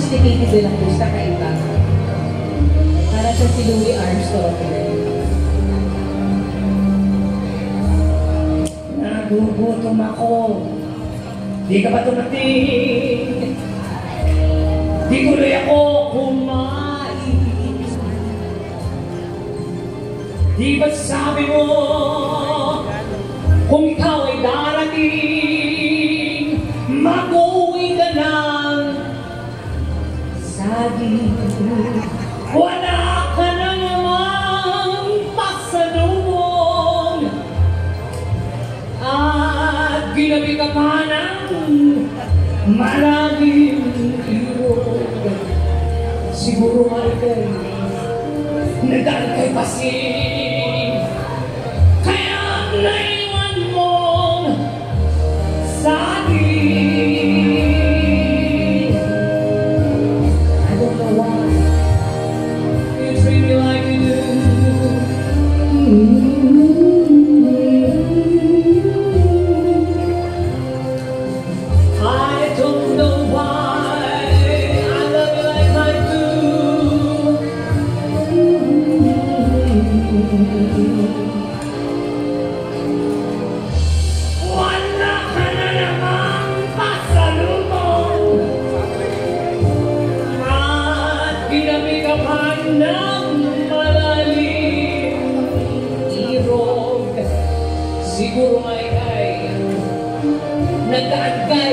sophisticated din ang gusto kaita. Para sa si Louis Armstrong. Nagugutom ako. Di ka ba tumating? Di tuloy ako kumain. Di ba sabi mo kung ikaw ay darating, mag-uwi ka ng saging. Wala ka na namang pasalubong at ginabi ka pa ng maraming irog. Siguro nga ikay nagdaan kay Pasig, kaya naiwan mong saging. I don't know why you treat me like you do. I don't know why I love you like I do. Wala ka na namang pasalubong at ginabi ka pa ng malalim irog. Siguro ay nagdaan ka